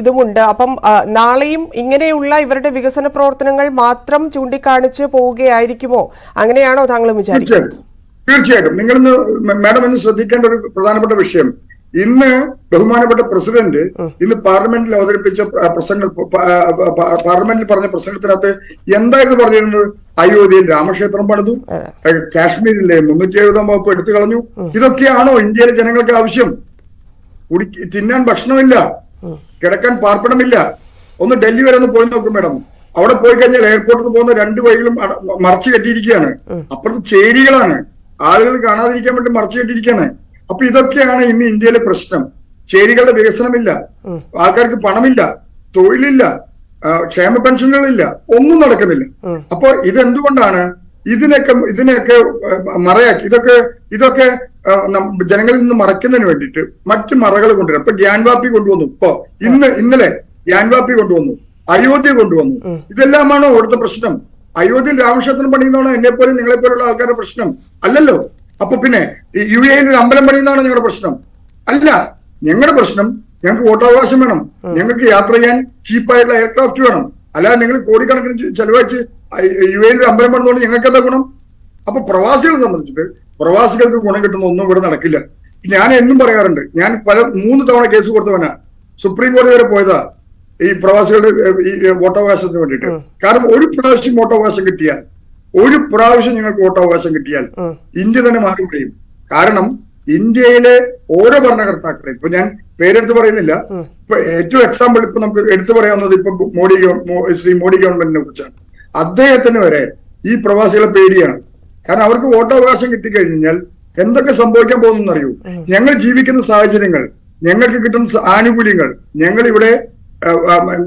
ഇതുമുണ്ട്. അപ്പം നാളെയും ഇങ്ങനെയുള്ള ഇവരുടെ വികസന പ്രവർത്തനങ്ങൾ മാത്രം ചൂണ്ടിക്കാണിച്ച് പോവുകയായിരിക്കുമോ? അങ്ങനെയാണോ താങ്കളും വിചാരിക്കുന്നത്? തീർച്ചയായിട്ടും. നിങ്ങളിന്ന് മാഡം ഇന്ന് ശ്രദ്ധിക്കേണ്ട ഒരു പ്രധാനപ്പെട്ട വിഷയം, ഇന്ന് ബഹുമാനപ്പെട്ട പ്രസിഡന്റ് ഇന്ന് പാർലമെന്റിൽ അവതരിപ്പിച്ച പാർലമെന്റിൽ പറഞ്ഞ പ്രസംഗത്തിനകത്ത് എന്തായിരുന്നു പറഞ്ഞിരുന്നത്? അയോധ്യയിൽ രാമക്ഷേത്രം പണിതു, കാശ്മീരിലെ 370 വകുപ്പ് എടുത്തു കളഞ്ഞു. ഇതൊക്കെയാണോ ഇന്ത്യയിലെ ജനങ്ങൾക്ക് ആവശ്യം? തിന്നാൻ ഭക്ഷണമില്ല, കിടക്കാൻ പാർപ്പിടമില്ല. ഒന്ന് ഡൽഹി വരെ ഒന്ന് പോയി നോക്കും മേഡം. അവിടെ പോയി കഴിഞ്ഞാൽ എയർപോർട്ടിൽ പോകുന്ന 2 വഴികളും മറച്ചു കെട്ടിയിരിക്കുകയാണ്. അപ്പുറത്ത് ചേരികളാണ്, ആളുകൾ കാണാതിരിക്കാൻ വേണ്ടി മറച്ചു കെട്ടിയിരിക്കുകയാണ്. അപ്പൊ ഇതൊക്കെയാണ് ഇന്ന് ഇന്ത്യയിലെ പ്രശ്നം. ചേരികളുടെ വികസനമില്ല, ആൾക്കാർക്ക് പണമില്ല, തൊഴിലില്ല, ക്ഷേമ പെൻഷനുകളില്ല, ഒന്നും നടക്കുന്നില്ല. അപ്പൊ ഇതെന്തുകൊണ്ടാണ്? ഇതിനെയൊക്കെ മറയാക്കി ഇതൊക്കെ ജനങ്ങളിൽ നിന്ന് മറയ്ക്കുന്നതിന് വേണ്ടിയിട്ട് മറ്റു മറകൾ കൊണ്ടുവരും. ഇപ്പൊ ഗ്യാൻവാപ്പി കൊണ്ടുവന്നു, ഇന്നലെ ഗ്യാൻവാപ്പി കൊണ്ടുവന്നു, അയോധ്യ കൊണ്ടുവന്നു. ഇതെല്ലാമാണോ ഇവിടുത്തെ പ്രശ്നം? അയോധ്യയിൽ രാമക്ഷേത്രം പണിയുന്നതാണോ എന്നെ പോലെ നിങ്ങളെ പോലുള്ള ആൾക്കാരുടെ പ്രശ്നം? അല്ലല്ലോ. അപ്പൊ പിന്നെ യു എയിൽ ഒരു അമ്പലം പണിയുന്നതാണ് ഞങ്ങളുടെ പ്രശ്നം? അല്ല, ഞങ്ങളുടെ പ്രശ്നം ഞങ്ങൾക്ക് വോട്ടവകാശം വേണം, ഞങ്ങൾക്ക് യാത്ര ചെയ്യാൻ ചീപ്പായിട്ടുള്ള എയർക്രാഫ്റ്റ് വേണം. അല്ലാതെ നിങ്ങൾ കോടിക്കണക്കിന് ചെലവഴിച്ച് യു എയിൽ ഒരു അമ്പലം പണിതുകൊണ്ട് ഞങ്ങൾക്ക് എന്താ ഗുണം? അപ്പൊ പ്രവാസികളെ സംബന്ധിച്ചിട്ട് പ്രവാസികൾക്ക് ഗുണം കിട്ടുന്ന ഒന്നും ഇവിടെ നടക്കില്ല. ഞാൻ എന്നും പറയാറുണ്ട്, ഞാൻ 3 തവണ കേസ് കൊടുത്തവനാ, സുപ്രീം കോടതി വരെ പോയതാ ഈ പ്രവാസികളുടെ ഈ വോട്ടവകാശത്തിന് വേണ്ടിയിട്ട്. കാരണം ഒരു പ്രാവശ്യം വോട്ടവകാശം കിട്ടിയാൽ, ഞങ്ങൾക്ക് വോട്ടവകാശം കിട്ടിയാൽ ഇന്ത്യ തന്നെ മാറി കഴിയും. കാരണം ഇന്ത്യയിലെ ഓരോ ഭരണകർത്താക്കളെ, ഇപ്പൊ ഞാൻ പേരെടുത്ത് പറയുന്നില്ല, ഇപ്പൊ ഏറ്റവും എക്സാമ്പിൾ ഇപ്പൊ നമുക്ക് എടുത്തു പറയാവുന്നത് ഇപ്പൊ ശ്രീ മോഡി ഗവൺമെന്റിനെ കുറിച്ചാണ്. അദ്ദേഹത്തിന് വരെ ഈ പ്രവാസികളെ പേടിയാണ്. കാരണം അവർക്ക് വോട്ടവകാശം കിട്ടിക്കഴിഞ്ഞാൽ എന്തൊക്കെ സംഭവിക്കാൻ പോകുന്നു അറിയൂ. ഞങ്ങൾ ജീവിക്കുന്ന സാഹചര്യങ്ങൾ, ഞങ്ങൾക്ക് കിട്ടുന്ന ആനുകൂല്യങ്ങൾ, ഞങ്ങൾ ഇവിടെ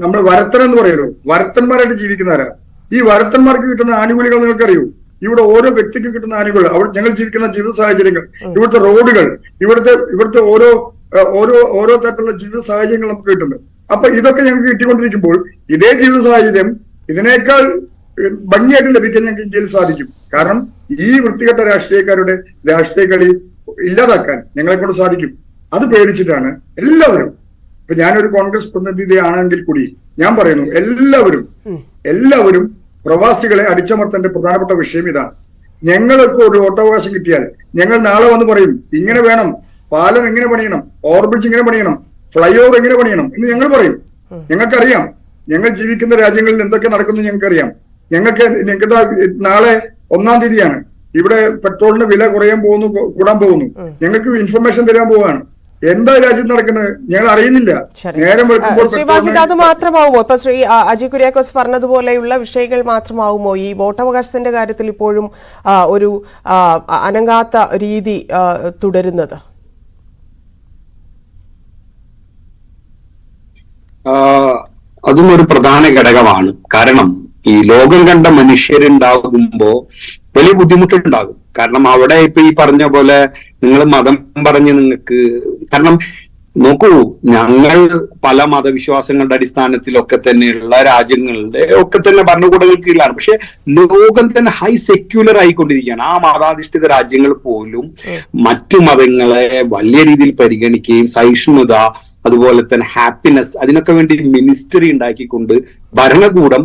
നമ്മൾ വരത്തൻ എന്ന് പറയുമല്ലോ, വരത്തന്മാരായിട്ട് ജീവിക്കുന്നവരാ. ഈ വരത്തന്മാർക്ക് കിട്ടുന്ന ആനുകൂല്യങ്ങൾ നിങ്ങൾക്കറിയൂ. ഇവിടെ ഓരോ വ്യക്തിക്കും കിട്ടുന്ന ആനുകൂല്യം, ഞങ്ങൾ ജീവിക്കുന്ന ജീവിത സാഹചര്യങ്ങൾ, ഇവിടുത്തെ റോഡുകൾ, ഇവിടുത്തെ ഓരോ തരത്തിലുള്ള ജീവിത സാഹചര്യങ്ങൾ നമുക്ക് കിട്ടുന്നുണ്ട്. അപ്പൊ ഇതൊക്കെ ഞങ്ങൾക്ക് കിട്ടിക്കൊണ്ടിരിക്കുമ്പോൾ ഇതേ ജീവിത സാഹചര്യം ഇതിനേക്കാൾ ഭംഗിയായിട്ട് ലഭിക്കാൻ ഞങ്ങൾക്ക് ഇന്ത്യയിൽ സാധിക്കും. കാരണം ഈ വൃത്തികെട്ട രാഷ്ട്രീയക്കാരുടെ രാഷ്ട്രീയ കളി ഇല്ലാതാക്കാൻ ഞങ്ങളെ കൊണ്ട് സാധിക്കും. അത് പേടിച്ചിട്ടാണ് എല്ലാവരും, ഇപ്പൊ ഞാനൊരു കോൺഗ്രസ് പ്രതിനിധി ആണെങ്കിൽ കൂടി ഞാൻ പറയുന്നു, എല്ലാവരും പ്രവാസികളെ അടിച്ചമർത്തേണ്ട പ്രധാനപ്പെട്ട വിഷയം ഇതാണ്. ഞങ്ങൾക്ക് ഒരു വോട്ടവകാശം കിട്ടിയാൽ ഞങ്ങൾ നാളെ വന്ന് പറയും, ഇങ്ങനെ വേണം, പാലം എങ്ങനെ പണിയണം, ഓവർബ്രിഡ്ജ് എങ്ങനെ പണിയണം, ഫ്ലൈ ഓവർ എങ്ങനെ പണിയണം എന്ന് ഞങ്ങൾ പറയും. ഞങ്ങൾക്കറിയാം ഞങ്ങൾ ജീവിക്കുന്ന രാജ്യങ്ങളിൽ എന്തൊക്കെ നടക്കുന്നു ഞങ്ങൾക്കറിയാം. ഞങ്ങൾക്ക് നാളെ 1-ാം തീയതിയാണ്, ഇവിടെ പെട്രോളിന് വില കൂടാൻ പോകുന്നു. ഞങ്ങൾക്ക് ഇൻഫർമേഷൻ തരാൻ പോവാണ്. എന്താ രാജ്യത്ത് നടക്കുന്നത് ഞങ്ങൾ അറിയുന്നില്ല. നേരം അത് മാത്രമാവുമോ? ഇപ്പൊ ശ്രീ അജയ് കുര്യാക്കോസ് പറഞ്ഞതുപോലെയുള്ള വിഷയങ്ങൾ മാത്രമാവുമോ ഈ വോട്ടവകാശത്തിന്റെ കാര്യത്തിൽ ഇപ്പോഴും ഒരു അനങ്ങാത്ത രീതി തുടരുന്നത്? അതും ഒരു പ്രധാന ഘടകമാണ്. കാരണം ഈ ലോകം കണ്ട മനുഷ്യരുണ്ടാകുമ്പോ വലിയ ബുദ്ധിമുട്ടുണ്ടാകും. കാരണം അവിടെ ഇപ്പൊ ഈ പറഞ്ഞ പോലെ നിങ്ങൾ മതം പറഞ്ഞ് നിങ്ങൾക്ക്, കാരണം നോക്കൂ, ഞങ്ങൾ പല മതവിശ്വാസങ്ങളുടെ അടിസ്ഥാനത്തിലൊക്കെ തന്നെയുള്ള രാജ്യങ്ങളുടെ ഒക്കെ തന്നെ ഭരണകൂടങ്ങൾക്ക് കീഴിലാണ്. പക്ഷെ ലോകം തന്നെ ഹൈ സെക്യുലർ ആയിക്കൊണ്ടിരിക്കുകയാണ്. ആ മതാധിഷ്ഠിത രാജ്യങ്ങൾ പോലും മറ്റു മതങ്ങളെ വലിയ രീതിയിൽ പരിഗണിക്കുകയും സഹിഷ്ണുത, അതുപോലെ തന്നെ ഹാപ്പിനെസ്, അതിനൊക്കെ വേണ്ടി മിനിസ്റ്ററി ഉണ്ടാക്കിക്കൊണ്ട് ഭരണകൂടം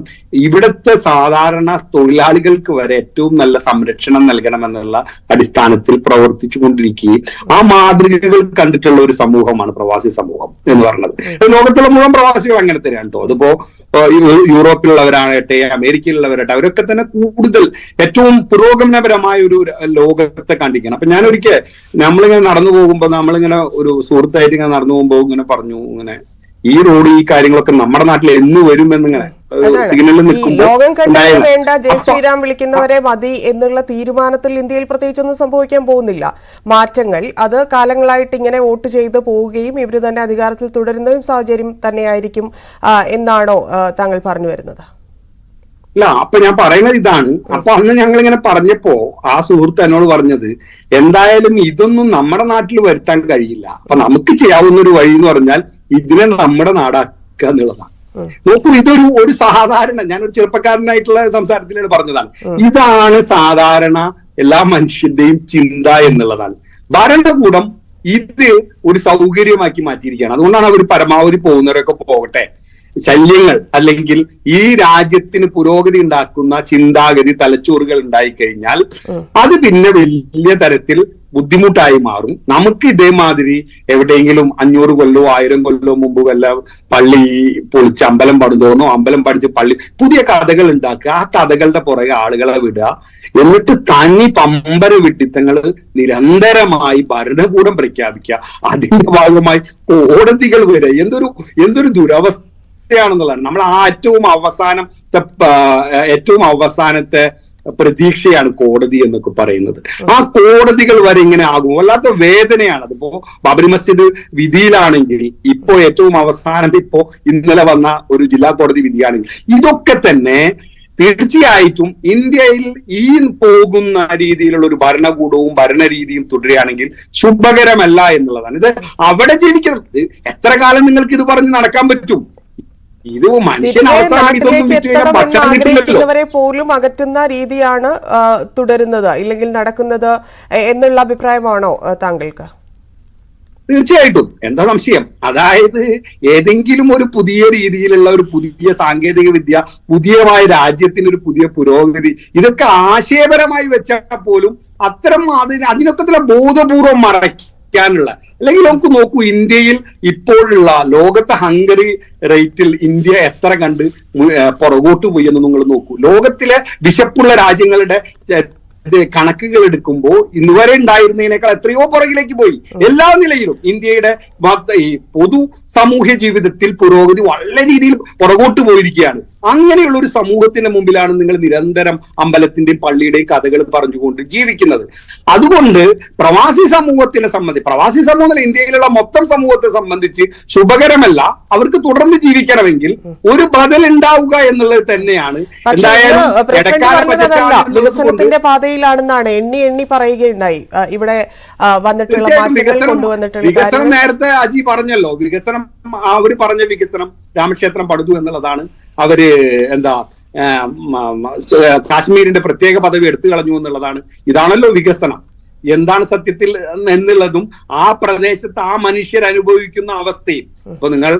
ഇവിടുത്തെ സാധാരണ തൊഴിലാളികൾക്ക് വരെ ഏറ്റവും നല്ല സംരക്ഷണം നൽകണമെന്നുള്ള അടിസ്ഥാനത്തിൽ പ്രവർത്തിച്ചു കൊണ്ടിരിക്കുകയും ആ മാതൃകകൾ കണ്ടിട്ടുള്ള ഒരു സമൂഹമാണ് പ്രവാസി സമൂഹം എന്ന് പറയുന്നത്. ലോകത്തുള്ള മുഴുവൻ പ്രവാസികൾ അങ്ങനെ തന്നെയാണ് കേട്ടോ. അതിപ്പോ യൂറോപ്പിലുള്ളവരാകട്ടെ, അമേരിക്കയിലുള്ളവരാകട്ടെ, അവരൊക്കെ തന്നെ കൂടുതൽ ഏറ്റവും പുരോഗമനപരമായ ഒരു ലോകത്തെ കണ്ടിരിക്കണം. അപ്പൊ ഞാനൊരിക്കൽ നമ്മളിങ്ങനെ നടന്നു പോകുമ്പോ, നമ്മളിങ്ങനെ ഒരു സുഹൃത്തായിട്ട് ഇങ്ങനെ നടന്നു പോകുമ്പോ ഇങ്ങനെ പറഞ്ഞു, ഇങ്ങനെ ഈ റോഡ് ഈ കാര്യങ്ങളൊക്കെ നമ്മുടെ നാട്ടിൽ എന്ന് വരും എന്നിങ്ങനെ സിഗ്നലിൽ നിൽക്കുമ്പോൾ ലോകം കണ്ടത് വേണ്ട, ജയ് ശ്രീറാം വിളിക്കുന്നവരെ മതി എന്നുള്ള തീരുമാനത്തിൽ ഇന്ത്യയിൽ പ്രത്യേകിച്ചൊന്നും സംഭവിക്കാൻ പോകുന്നില്ല. മാറ്റങ്ങൾ അത് കാലങ്ങളായിട്ട് ഇങ്ങനെ വോട്ട് ചെയ്ത് പോവുകയും ഇവർ തന്നെ അധികാരത്തിൽ തുടരുന്നതും സാഹചര്യം തന്നെയായിരിക്കും എന്നാണോ താങ്കൾ പറഞ്ഞു വരുന്നത്? ഇല്ല, അപ്പൊ ഞാൻ പറയുന്നത് ഇതാണ്. അപ്പൊ അന്ന് ഞങ്ങൾ ഇങ്ങനെ പറഞ്ഞപ്പോ ആ സുഹൃത്ത് എന്നോട് പറഞ്ഞത്, എന്തായാലും ഇതൊന്നും നമ്മുടെ നാട്ടിൽ വരുത്താൻ കഴിയില്ല. അപ്പൊ നമുക്ക് ചെയ്യാവുന്ന ഒരു വഴി എന്ന് പറഞ്ഞാൽ ഇതിനെ നമ്മുടെ നാടാക്കുക എന്നുള്ളതാണ്. നോക്കൂ, ഒരു സാധാരണ, ഞാനൊരു ചെറുപ്പക്കാരനായിട്ടുള്ള സംസാരത്തിലാണ് പറഞ്ഞതാണ്. ഇതാണ് സാധാരണ എല്ലാ മനുഷ്യന്റെയും ചിന്ത എന്നുള്ളതാണ്. ഭരണകൂടം ഇത് ഒരു സൗകര്യമാക്കി മാറ്റിയിരിക്കുകയാണ്. അതുകൊണ്ടാണ് അവർ പരമാവധി പോകുന്നവരൊക്കെ പോകട്ടെ, ശല്യങ്ങൾ അല്ലെങ്കിൽ ഈ രാജ്യത്തിന് പുരോഗതി ഉണ്ടാക്കുന്ന ചിന്താഗതി തലച്ചോറുകൾ ഉണ്ടായിക്കഴിഞ്ഞാൽ അത് പിന്നെ വലിയ തരത്തിൽ ബുദ്ധിമുട്ടായി മാറും. നമുക്ക് ഇതേമാതിരി എവിടെയെങ്കിലും 500 കൊല്ലോ 1000 കൊല്ലോ മുമ്പ് വല്ല പള്ളി പൊളിച്ച് അമ്പലം പണിതോന്നോ, അമ്പലം പഠിച്ച് പള്ളി, പുതിയ കഥകൾ ഉണ്ടാക്കുക, ആ കഥകളുടെ പുറകെ ആളുകളെ വിടുക, എന്നിട്ട് തനി പമ്പര വിഡിത്തങ്ങൾ നിരന്തരമായി ഭരണകൂടം പ്രഖ്യാപിക്കുക, അതിന്റെ ഭാഗമായി കോടതികൾ വരെ എന്തൊരു ദുരവസ്ഥ ാണെന്നുള്ളതാണ്. നമ്മൾ ഏറ്റവും അവസാനത്തെ പ്രതീക്ഷയാണ് കോടതി എന്നൊക്കെ പറയുന്നത്. ആ കോടതികൾ വരെ ഇങ്ങനെ ആകും, വല്ലാത്ത വേദനയാണ്. അതിപ്പോ ബാബരി മസ്ജിദ് വിധിയിലാണെങ്കിൽ, ഇപ്പോ ഏറ്റവും അവസാനം ഇപ്പോ ഇന്നലെ വന്ന ഒരു ജില്ലാ കോടതി വിധിയാണെങ്കിൽ, ഇതൊക്കെ തന്നെ തീർച്ചയായിട്ടും ഇന്ത്യയിൽ ഈ പോകുന്ന രീതിയിലുള്ള ഒരു ഭരണകൂടവും ഭരണരീതിയും തുടരുകയാണെങ്കിൽ ശുഭകരമല്ല എന്നുള്ളതാണ്. ഇത് അവിടെ ജീവിക്കണം. എത്ര കാലം നിങ്ങൾക്ക് ഇത് പറഞ്ഞ് നടക്കാൻ പറ്റും? ഇത് മനുഷ്യൻ തിരികെ അവസാനം ഇതൊന്നും നാട്ടിലേക്ക് വിറ്റ് കഴിഞ്ഞാൽ എത്തണമെന്ന് ഭക്ഷണം കിട്ടില്ലല്ലോ. ആഗ്രഹിക്കുന്നവരെ പോലും അകറ്റുന്ന രീതിയാണ് തുടരുന്നത് ഇല്ലെങ്കിൽ നടക്കുന്നത് എന്നുള്ള അഭിപ്രായമാണോ താങ്കൾക്ക്? തീർച്ചയായിട്ടും, എന്താ സംശയം? അതായത് ഏതെങ്കിലും ഒരു പുതിയ രീതിയിലുള്ള ഒരു പുതിയ സാങ്കേതിക വിദ്യ, പുതിയമായ രാജ്യത്തിന് ഒരു പുതിയ പുരോഗതി, ഇതൊക്കെ ആശയപരമായി വെച്ചാൽ പോലും അത്തരം അതിനൊക്കെ തന്നെ ബോധപൂർവം മറയ്ക്കാനുള്ള, അല്ലെങ്കിൽ നമുക്ക് നോക്കൂ, ഇന്ത്യയിൽ ഇപ്പോഴുള്ള ലോകത്തെ ഹംഗറി റേറ്റിൽ ഇന്ത്യ എത്ര കണ്ട് പുറകോട്ട് പോയി എന്ന് നിങ്ങൾ നോക്കൂ. ലോകത്തിലെ വിശപ്പുള്ള രാജ്യങ്ങളുടെ കണക്കുകൾ എടുക്കുമ്പോൾ ഇന്നുവരെ ഉണ്ടായിരുന്നതിനേക്കാൾ എത്രയോ പുറകിലേക്ക് പോയി. എല്ലാ നിലയിലും ഇന്ത്യയുടെ ഈ പൊതു സാമൂഹ്യ ജീവിതത്തിൽ പുരോഗതി വളരെ രീതിയിൽ പുറകോട്ട് പോയിരിക്കുകയാണ്. അങ്ങനെയുള്ള ഒരു സമൂഹത്തിന്റെ മുമ്പിലാണ് നിങ്ങൾ നിരന്തരം അമ്പലത്തിന്റെയും പള്ളിയുടെയും കഥകൾ പറഞ്ഞുകൊണ്ട് ജീവിക്കുന്നത്. അതുകൊണ്ട് പ്രവാസി സമൂഹത്തിനെ സംബന്ധിച്ച്, പ്രവാസി സമൂഹം ഇന്ത്യയിലുള്ള മൊത്തം സമൂഹത്തെ സംബന്ധിച്ച് ശുഭകരമല്ല. അവർക്ക് തുടർന്ന് ജീവിക്കണമെങ്കിൽ ഒരു ബദൽ ഉണ്ടാവുക എന്നുള്ളത് തന്നെയാണ്. വികസനത്തിന്റെ പാതയിലാണെന്നാണ് എണ്ണി പറയുകയുണ്ടായി ഇവിടെ വന്നിട്ടുള്ള മാറ്റങ്ങൾ കൊണ്ടുവന്നിട്ടുള്ള വികസനം. നേരത്തെ അജി പറഞ്ഞല്ലോ, വികസനം അവര് പറഞ്ഞ വികസനം രാമക്ഷേത്രം പടുത്തു എന്നുള്ളതാണ്. അവര് കാശ്മീരിന്റെ പ്രത്യേക പദവി എടുത്തു കളഞ്ഞു എന്നുള്ളതാണ്. ഇതാണല്ലോ വികസനം. എന്താണ് സത്യത്തിൽ എന്നുള്ളതും ആ പ്രദേശത്ത് ആ മനുഷ്യർ അനുഭവിക്കുന്ന അവസ്ഥയും. ഇപ്പൊ നിങ്ങൾ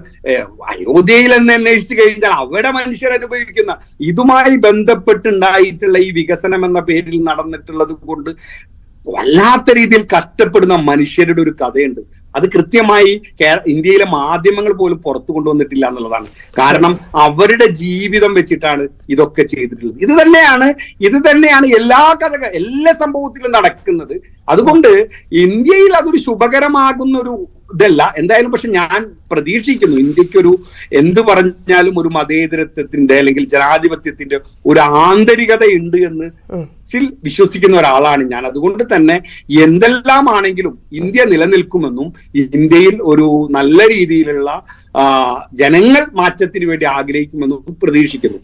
അയോധ്യയിൽ എന്ന് അന്വേഷിച്ചു കഴിഞ്ഞാൽ അവിടെ മനുഷ്യർ അനുഭവിക്കുന്ന ഇതുമായി ബന്ധപ്പെട്ടുണ്ടായിട്ടുള്ള ഈ വികസനം എന്ന പേരിൽ നടന്നിട്ടുള്ളത് കൊണ്ട് വല്ലാത്ത രീതിയിൽ കഷ്ടപ്പെടുന്ന മനുഷ്യരുടെ ഒരു കഥയുണ്ട്. അത് കൃത്യമായി ഇന്ത്യയിലെ മാധ്യമങ്ങൾ പോലും പുറത്തു കൊണ്ടുവന്നിട്ടില്ല എന്നുള്ളതാണ്. കാരണം അവരുടെ ജീവിതം വെച്ചിട്ടാണ് ഇതൊക്കെ ചെയ്തിട്ടുള്ളത്. ഇത് തന്നെയാണ് എല്ലാ കഥകൾ, എല്ലാ സംഭവത്തിലും നടക്കുന്നത്. അതുകൊണ്ട് ഇന്ത്യയിൽ അതൊരു ശുഭകരമാകുന്ന ഒരു ഇതല്ല എന്തായാലും. പക്ഷെ ഞാൻ പ്രതീക്ഷിക്കുന്നു ഇന്ത്യക്കൊരു എന്ത് പറഞ്ഞാലും ഒരു മതേതരത്വത്തിന്റെ അല്ലെങ്കിൽ ജനാധിപത്യത്തിന്റെ ഒരു ആന്തരികത ഉണ്ട് എന്ന് വിശ്വസിക്കുന്ന ഒരാളാണ് ഞാൻ. അതുകൊണ്ട് തന്നെ എന്തെല്ലാം ആണെങ്കിലും ഇന്ത്യ നിലനിൽക്കുമെന്നും ഇന്ത്യയിൽ ഒരു നല്ല രീതിയിലുള്ള ജനങ്ങൾ മാറ്റത്തിന് വേണ്ടി ആഗ്രഹിക്കുമെന്നും പ്രതീക്ഷിക്കുന്നു.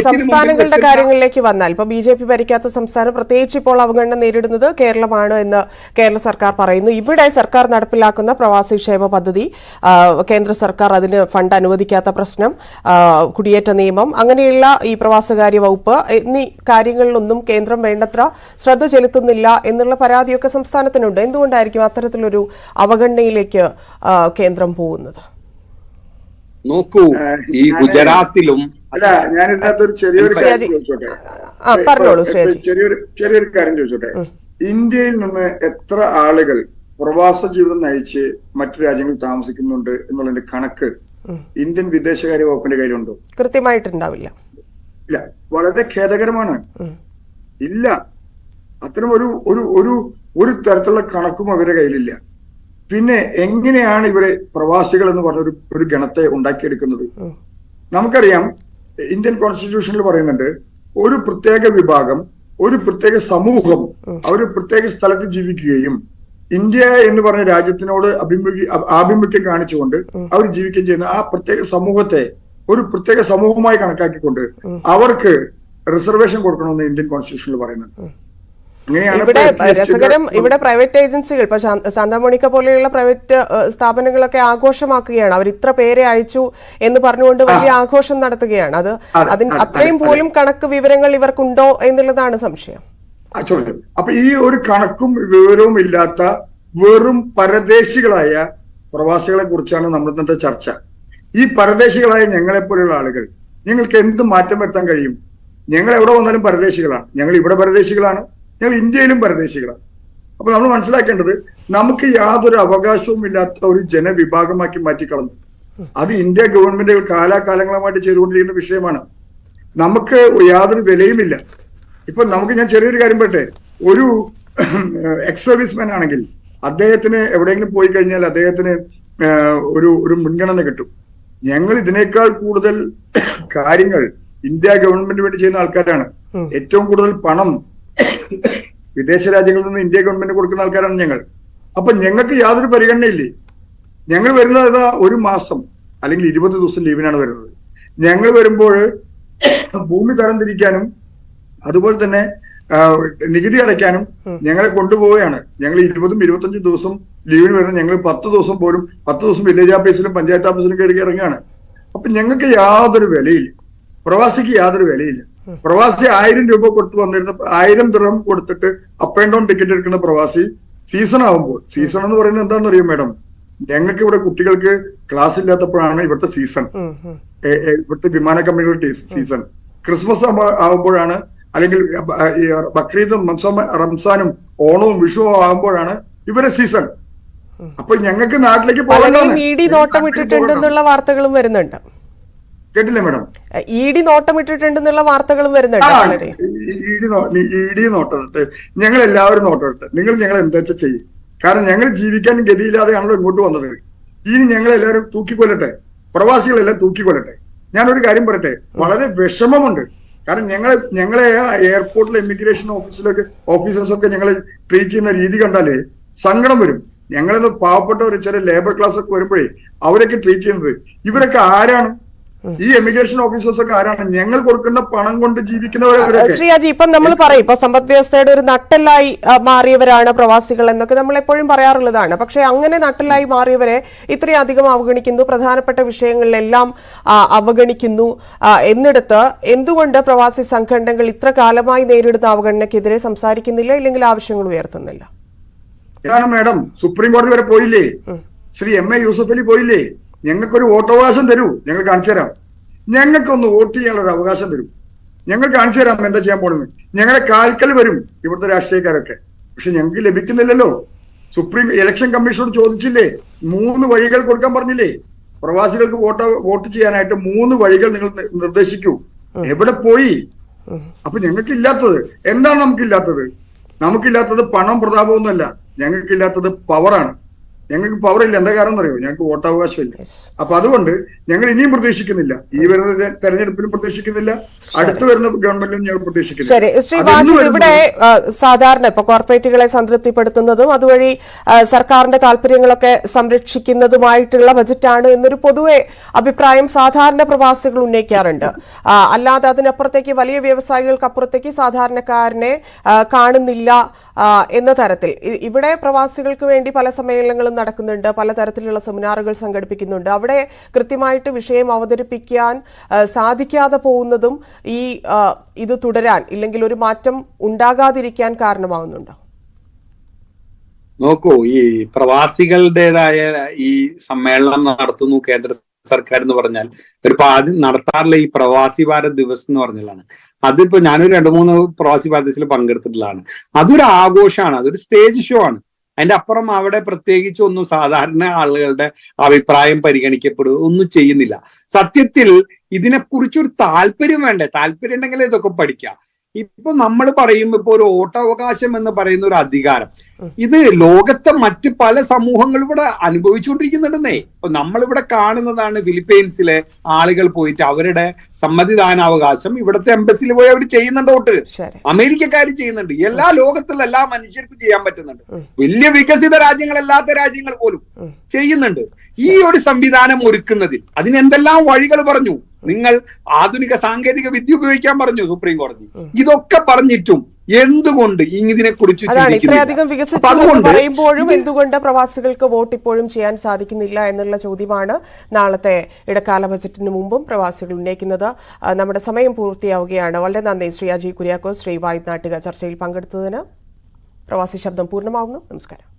സംസ്ഥാനങ്ങളുടെ കാര്യങ്ങളിലേക്ക് വന്നാൽ ഇപ്പൊ BJP ഭരിക്കാത്ത സംസ്ഥാനം, പ്രത്യേകിച്ച് ഇപ്പോൾ അവഗണന നേരിടുന്നത് കേരളമാണ് എന്ന് കേരള സർക്കാർ പറയുന്നു. ഇവിടെ സർക്കാർ നടപ്പിലാക്കുന്ന പ്രവാസി ക്ഷേമ പദ്ധതി, കേന്ദ്ര സർക്കാർ അതിന് ഫണ്ട് അനുവദിക്കാത്ത പ്രശ്നം, കുടിയേറ്റ നിയമം, അങ്ങനെയുള്ള ഈ പ്രവാസകാര്യ വകുപ്പ് എന്നീ കാര്യങ്ങളിലൊന്നും കേന്ദ്രം വേണ്ടത്ര ശ്രദ്ധ ചെലുത്തുന്നില്ല എന്നുള്ള പരാതിയൊക്കെ സംസ്ഥാനത്തിനുണ്ട്. എന്തുകൊണ്ടായിരിക്കും അത്തരത്തിലൊരു അവഗണനയിലേക്ക് കേന്ദ്രം പോകുന്നത്? നോക്കൂ, ഈ ഗുജറാത്തിലും അല്ല, ഞാൻ ഇതിനകത്തൊരു ചെറിയൊരു കാര്യം ചോദിച്ചോട്ടെ. ചെറിയൊരു കാര്യം ചോദിച്ചോട്ടെ. ഇന്ത്യയിൽ നിന്ന് എത്ര ആളുകൾ പ്രവാസ ജീവിതം നയിച്ച് മറ്റു രാജ്യങ്ങളിൽ താമസിക്കുന്നുണ്ട് എന്നുള്ളതിന്റെ കണക്ക് ഇന്ത്യൻ വിദേശകാര്യ വകുപ്പിന്റെ കയ്യിലുണ്ടോ? കൃത്യമായിട്ടുണ്ടാവില്ല. ഇല്ല, വളരെ ഖേദകരമാണ്. ഇല്ല, അത്തരം ഒരു തരത്തിലുള്ള കണക്കും അവരുടെ കയ്യിലില്ല. പിന്നെ എങ്ങനെയാണ് ഇവരെ പ്രവാസികൾ എന്ന് പറഞ്ഞ ഒരു ഗണത്തെ ഉണ്ടാക്കിയെടുക്കുന്നത്? നമുക്കറിയാം, ഇന്ത്യൻ കോൺസ്റ്റിറ്റ്യൂഷനിൽ പറയുന്നുണ്ട്, ഒരു പ്രത്യേക വിഭാഗം, ഒരു പ്രത്യേക സമൂഹം അവർ പ്രത്യേക സ്ഥലത്ത് ജീവിക്കുകയും ഇന്ത്യ എന്ന് പറഞ്ഞ രാജ്യത്തിനോട് ആഭിമുഖ്യം കാണിച്ചുകൊണ്ട് അവർ ജീവിക്കുകയും ചെയ്യുന്ന ആ പ്രത്യേക സമൂഹത്തെ ഒരു പ്രത്യേക സമൂഹമായി കണക്കാക്കിക്കൊണ്ട് അവർക്ക് റിസർവേഷൻ കൊടുക്കണമെന്ന് ഇന്ത്യൻ കോൺസ്റ്റിറ്റ്യൂഷനിൽ പറയുന്നുണ്ട്. ഇവിടെ രസകരം, ഇവിടെ പ്രൈവറ്റ് ഏജൻസികൾ, ഇപ്പൊ സാന്താമോണിക്ക പോലെയുള്ള പ്രൈവറ്റ് സ്ഥാപനങ്ങളൊക്കെ ആഘോഷമാക്കുകയാണ്. അവർ ഇത്ര പേരെ അയച്ചു എന്ന് പറഞ്ഞുകൊണ്ട് വലിയ ആഘോഷം നടത്തുകയാണ്. അത്രയും പോലും കണക്ക് വിവരങ്ങൾ ഇവർക്കുണ്ടോ എന്നുള്ളതാണ് സംശയം. ചോദ്യം. അപ്പൊ ഈ ഒരു കണക്കും വിവരവും ഇല്ലാത്ത വെറും പരദേശികളായ പ്രവാസികളെ കുറിച്ചാണ് നമ്മൾ ഇന്നത്തെ ചർച്ച. ഈ പരദേശികളായ ഞങ്ങളെപ്പോലെയുള്ള ആളുകൾ, ഞങ്ങൾക്ക് എന്ത് മാറ്റം വരുത്താൻ കഴിയും? ഞങ്ങൾ എവിടെ വന്നാലും പരദേശികളാണ്. ഞങ്ങൾ ഇവിടെ പരദേശികളാണ്, ഞങ്ങൾ ഇന്ത്യയിലും പരദേശികളാണ്. അപ്പൊ നമ്മൾ മനസ്സിലാക്കേണ്ടത്, നമുക്ക് യാതൊരു അവകാശവും ഇല്ലാത്ത ഒരു ജനവിഭാഗമാക്കി മാറ്റിക്കളഞ്ഞു. അത് ഇന്ത്യ ഗവൺമെന്റുകൾ കാലാകാലങ്ങളുമായിട്ട് ചെയ്തുകൊണ്ടിരിക്കുന്ന വിഷയമാണ്. നമുക്ക് യാതൊരു വിലയുമില്ല. ഇപ്പൊ ഞാൻ ചെറിയൊരു കാര്യം പറയട്ടെ. ഒരു എക്സ് സർവീസ്മാൻ ആണെങ്കിൽ അദ്ദേഹത്തിന് എവിടെയെങ്കിലും പോയി കഴിഞ്ഞാൽ അദ്ദേഹത്തിന് ഒരു മുൻഗണന കിട്ടും. ഞങ്ങൾ ഇതിനേക്കാൾ കൂടുതൽ കാര്യങ്ങൾ ഇന്ത്യ ഗവൺമെന്റിന് വേണ്ടി ചെയ്യുന്ന ആൾക്കാരാണ്. ഏറ്റവും കൂടുതൽ പണം വിദേശ രാജ്യങ്ങളിൽ നിന്ന് ഇന്ത്യ ഗവൺമെന്റ് കൊടുക്കുന്ന ആൾക്കാരാണ് ഞങ്ങൾ. അപ്പൊ ഞങ്ങൾക്ക് യാതൊരു പരിഗണനയില്ലേ. ഞങ്ങൾ വരുന്നത് ഒരു മാസം അല്ലെങ്കിൽ 20 ദിവസം ലീവിനാണ് വരുന്നത്. ഞങ്ങൾ വരുമ്പോൾ ഭൂമി തരംതിരിക്കാനും അതുപോലെ തന്നെ നികുതി അടയ്ക്കാനും ഞങ്ങളെ കൊണ്ടുപോവുകയാണ്. ഞങ്ങൾ 20-25 ദിവസം ലീവിന് വരുന്നത്. ഞങ്ങൾ 10 ദിവസം പോലും 10 ദിവസം വില്ലേജ് ഓഫീസിലും പഞ്ചായത്ത് ഓഫീസിലും കയറി ഇറങ്ങുകയാണ്. അപ്പൊ ഞങ്ങൾക്ക് യാതൊരു വിലയില്ല, പ്രവാസിക്ക് യാതൊരു വിലയില്ല. പ്രവാസി 1000 രൂപ കൊടുത്ത് വന്നിരുന്ന 1000 ദിർഹം കൊടുത്തിട്ട് അപ്പ് ആൻഡ് ഡൗൺ ടിക്കറ്റ് എടുക്കുന്ന പ്രവാസി സീസൺ ആവുമ്പോൾ, സീസൺ എന്ന് പറയുന്നത് എന്താണെന്ന് അറിയാം മാഡം, ഞങ്ങൾക്ക് ഇവിടെ കുട്ടികൾക്ക് ക്ലാസ് ഇല്ലാത്തപ്പോഴാണ് ഇവിടുത്തെ സീസൺ, ഇവിടുത്തെ വിമാന കമ്പനികളുടെ സീസൺ. ക്രിസ്മസ് ആവുമ്പോഴാണ്, അല്ലെങ്കിൽ ബക്രീദും റംസാനും ഓണവും വിഷുവും ആകുമ്പോഴാണ് ഇവരെ സീസൺ. അപ്പൊ ഞങ്ങൾക്ക് നാട്ടിലേക്ക് നോട്ടമിട്ടിട്ടുണ്ടെന്നുള്ള വാർത്തകളും വരുന്നുണ്ട്. കേട്ടില്ലേ മാഡം? ഇഡി നോട്ടമിട്ടിട്ടുണ്ടെന്നുള്ള വാർത്തകളും വരുന്നുണ്ട്. ഇഡി നോട്ടമിട്ട് ഞങ്ങൾ എല്ലാവരും നോട്ടമിട്ട് നിങ്ങൾ ഞങ്ങൾ എന്താ വെച്ചാൽ ചെയ്യും. കാരണം ഞങ്ങൾ ജീവിക്കാൻ ഗതിയില്ലാതെയാണല്ലോ ഇങ്ങോട്ട് വന്നത്. ഇനി ഞങ്ങളെല്ലാവരും തൂക്കിക്കൊല്ലട്ടെ, പ്രവാസികളെല്ലാം തൂക്കിക്കൊല്ലട്ടെ. ഞാനൊരു കാര്യം പറയട്ടെ, വളരെ വിഷമമുണ്ട്. കാരണം ഞങ്ങളെ എയർപോർട്ടിലെ ഇമിഗ്രേഷൻ ഓഫീസേഴ്സൊക്കെ ഞങ്ങളെ ട്രീറ്റ് ചെയ്യുന്ന രീതി കണ്ടാലേ സങ്കടം വരും. ഞങ്ങളിന്ന് പാവപ്പെട്ട ഒരു ചെറിയ ലേബർ ക്ലാസ് ഒക്കെ വരുമ്പോഴേ അവരൊക്കെ ട്രീറ്റ് ചെയ്യുന്നത്, ഇവരൊക്കെ ആരാണ്? ഈ എമിഗ്രേഷൻ ഓഫീസേഴ്സ് ഒക്കെ ആരാണ്? ഞങ്ങൾ കൊടുക്കുന്ന പണം കൊണ്ട് ജീവിക്കുന്നവരെ. ശ്രീയാജി, ഇപ്പൊ നമ്മൾ പറയും ഇപ്പൊ സമ്പദ് വ്യവസ്ഥയുടെ ഒരു നട്ടെല്ലായി മാറിയവരാണ് പ്രവാസികൾ എന്നൊക്കെ നമ്മൾ എപ്പോഴും പറയാറുള്ളതാണ്. പക്ഷെ അങ്ങനെ നട്ടെല്ലായി മാറിയവരെ ഇത്രയധികം അവഗണിക്കുന്നു, പ്രധാനപ്പെട്ട വിഷയങ്ങളിലെല്ലാം അവഗണിക്കുന്നു എന്നിടത്ത് എന്തുകൊണ്ട് പ്രവാസി സംഘടനകൾ ഇത്ര കാലമായി നേരിടുന്ന അവഗണനയ്ക്കെതിരെ സംസാരിക്കുന്നില്ല, ഇല്ലെങ്കിൽ ആവശ്യങ്ങൾ ഉയർത്തുന്നില്ല? ഏതാണ് മാഡം, സുപ്രീം കോടതി വരെ പോയില്ലേ? ശ്രീ MA യൂസഫ് അലി പോയില്ലേ? ഞങ്ങൾക്കൊരു വോട്ടവകാശം തരൂ, ഞങ്ങൾ കാണിച്ചു തരാം. ഞങ്ങൾക്കൊന്ന് വോട്ട് ചെയ്യാനുള്ള ഒരു അവകാശം തരൂ, ഞങ്ങൾ കാണിച്ചു തരാം എന്താ ചെയ്യാൻ പോണെന്ന്. ഞങ്ങളുടെ കാൽക്കൽ വരും ഇവിടുത്തെ രാഷ്ട്രീയക്കാരൊക്കെ. പക്ഷെ ഞങ്ങൾക്ക് ലഭിക്കുന്നില്ലല്ലോ. ഇലക്ഷൻ കമ്മീഷനോട് ചോദിച്ചില്ലേ? 3 വഴികൾ കൊടുക്കാൻ പറഞ്ഞില്ലേ? പ്രവാസികൾക്ക് വോട്ട് ചെയ്യാനായിട്ട് 3 വഴികൾ നിങ്ങൾ നിർദ്ദേശിക്കൂ. എവിടെ പോയി? അപ്പൊ ഞങ്ങൾക്കില്ലാത്തത് എന്താണ്? നമുക്കില്ലാത്തത് പണം പ്രതാപമൊന്നുമല്ല, ഞങ്ങൾക്കില്ലാത്തത് പവറാണ്. ഞങ്ങൾക്ക് പവർ ഇല്ല. എന്താ കാരണം എന്നറിയോ? ഞങ്ങൾക്ക് വോട്ടവകാശമില്ല. അപ്പൊ അതുകൊണ്ട് ഞങ്ങൾ ഇനിയും പ്രതീക്ഷിക്കുന്നില്ല, ഈ വരുന്ന തെരഞ്ഞെടുപ്പിലും പ്രതീക്ഷിക്കുന്നില്ല, അടുത്ത് വരുന്ന ഗവൺമെന്റിലും ഞങ്ങൾ പ്രതീക്ഷിക്കുന്നില്ല. ശരി ശ്രീ, ഇവിടെ സാധാരണ ഇപ്പൊ കോർപ്പറേറ്റുകളെ സംതൃപ്തിപ്പെടുത്തുന്നതും അതുവഴി സർക്കാരിന്റെ താല്പര്യങ്ങളൊക്കെ സംരക്ഷിക്കുന്നതുമായിട്ടുള്ള ബജറ്റാണ് എന്നൊരു പൊതുവെ അഭിപ്രായം സാധാരണ പ്രവാസികൾ ഉന്നയിക്കാറുണ്ട്. അല്ലാതെ അതിനപ്പുറത്തേക്ക് വലിയ വ്യവസായികൾക്ക് അപ്പുറത്തേക്ക് സാധാരണക്കാരനെ കാണുന്നില്ല എന്ന തരത്തിൽ ഇവിടെ പ്രവാസികൾക്ക് വേണ്ടി പല സമ്മേളനങ്ങളും നടക്കുന്നുണ്ട്, പലതരത്തിലുള്ള സെമിനാറുകൾ സംഘടിപ്പിക്കുന്നുണ്ട്. അവിടെ കൃത്യമായിട്ട് വിഷയം അവതരിപ്പിക്കാൻ സാധിക്കാതെ പോകുന്നതും ഇത് തുടരാൻ ഇല്ലെങ്കിൽ ഒരു മാറ്റം ഉണ്ടാകാതിരിക്കാൻ കാരണമാകുന്നുണ്ടോ? നോക്കൂ, ഈ പ്രവാസികളുടേതായ ഈ സമ്മേളനം നടത്തുന്നു കേന്ദ്ര സർക്കാർ എന്ന് പറഞ്ഞാൽ ആദ്യം നടത്താറുള്ള ഈ പ്രവാസി ഭാരത് ദിവസ് എന്ന് പറഞ്ഞാലാണ്. അതിപ്പോ ഞാനൊരു 2-3 പ്രവാസി ഭാരത് ദിവസിൽ പങ്കെടുത്തിട്ടുള്ളതാണ്. അതൊരു ആഘോഷമാണ്, അതൊരു സ്റ്റേജ് ഷോ ആണ്. അതിന്റെ അപ്പുറം അവിടെ പ്രത്യേകിച്ച് ഒന്നും സാധാരണ ആളുകളുടെ അഭിപ്രായം പരിഗണിക്കപ്പെടുക ഒന്നും ചെയ്യുന്നില്ല. സത്യത്തിൽ ഇതിനെക്കുറിച്ചൊരു താല്പര്യം വേണ്ടേ? താല്പര്യം ഉണ്ടെങ്കിൽ ഇതൊക്കെ പഠിക്കാം. ഇപ്പൊ നമ്മൾ പറയും, ഇപ്പൊ ഒരു വോട്ടവകാശം എന്ന് പറയുന്ന ഒരു അധികാരം, ഇത് ലോകത്തെ മറ്റ് പല സമൂഹങ്ങളും ഇവിടെ അനുഭവിച്ചുകൊണ്ടിരിക്കുന്നുണ്ടെന്നേ. ഇപ്പൊ നമ്മളിവിടെ കാണുന്നതാണ് ഫിലിപ്പീൻസിലെ ആളുകൾ പോയിട്ട് അവരുടെ സമ്മതിദാനാവകാശം ഇവിടുത്തെ എംബസിയിൽ പോയി അവർ ചെയ്യുന്നുണ്ട്. വോട്ട് അമേരിക്കക്കാർ ചെയ്യുന്നുണ്ട്, എല്ലാ ലോകത്തുള്ള എല്ലാ മനുഷ്യർക്കും ചെയ്യാൻ പറ്റുന്നുണ്ട്. വലിയ വികസിത രാജ്യങ്ങളല്ലാത്ത രാജ്യങ്ങൾ പോലും ചെയ്യുന്നുണ്ട്. ഈ ഒരു സംവിധാനം ഒരുക്കുന്നതിൽ അതിനെന്തെല്ലാം വഴികൾ പറഞ്ഞു. നിങ്ങൾ ആധുനിക സാങ്കേതിക വിദ്യ ഉപയോഗിക്കാൻ പറഞ്ഞു സുപ്രീം കോടതി. ഇതൊക്കെ പറഞ്ഞിട്ടും എന്തുകൊണ്ട് ഇതിനെ കുറിച്ച് ഇത്രയധികം പറയുമ്പോഴും എന്തുകൊണ്ട് പ്രവാസികൾക്ക് വോട്ട് ഇപ്പോഴും ചെയ്യാൻ സാധിക്കുന്നില്ല എന്നുള്ള ചോദ്യമാണ് നാളത്തെ ഇടക്കാല ബജറ്റിന് മുമ്പും പ്രവാസികൾ ഉന്നയിക്കുന്നത്. നമ്മുടെ സമയം പൂർത്തിയാവുകയാണ്. വളരെ നന്ദി ശ്രീ അജയ് കുര്യാക്കോസ്, ശ്രീ വായിദ് നാട്ടിക ചർച്ചയിൽ പങ്കെടുത്തതിന്. പ്രവാസി ശബ്ദം പൂർണ്ണമാകുന്നു. നമസ്കാരം.